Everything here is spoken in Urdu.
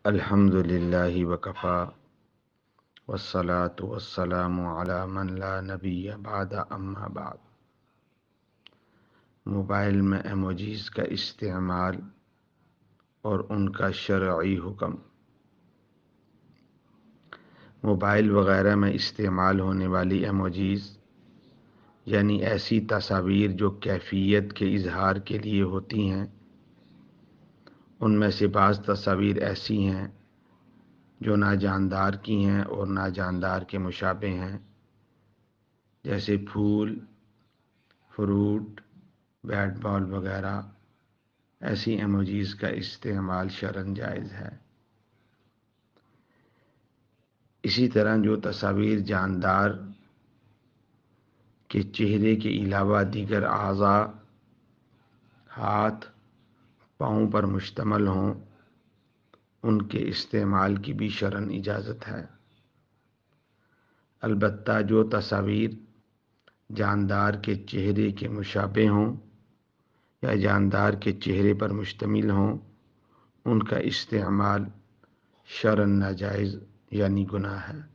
الحمدللہ وکفا والصلاة والسلام علی من لا نبی بعد اما بعد۔ موبائل میں ایموجیز کا استعمال اور ان کا شرعی حکم۔ موبائل وغیرہ میں استعمال ہونے والی ایموجیز یعنی ایسی تصاویر جو کیفیت کے اظہار کے لیے ہوتی ہیں، ان میں سے بعض تصاویر ایسی ہیں جو ناجاندار کی ہیں اور ناجاندار کے مشابہ ہیں، جیسے پھول، فروٹ، بیٹ بال وغیرہ۔ ایسی ایموجیز کا استعمال شرعاً جائز ہے۔ اسی طرح جو تصاویر جاندار کے چہرے کے علاوہ دیگر اعضاء، ہاتھ، پاؤں پر مشتمل ہوں، ان کے استعمال کی بھی شرعاً اجازت ہے۔ البتہ جو تصاویر جاندار کے چہرے کے مشابہ ہوں یا جاندار کے چہرے پر مشتمل ہوں، ان کا استعمال شرعاً ناجائز یعنی گناہ ہے۔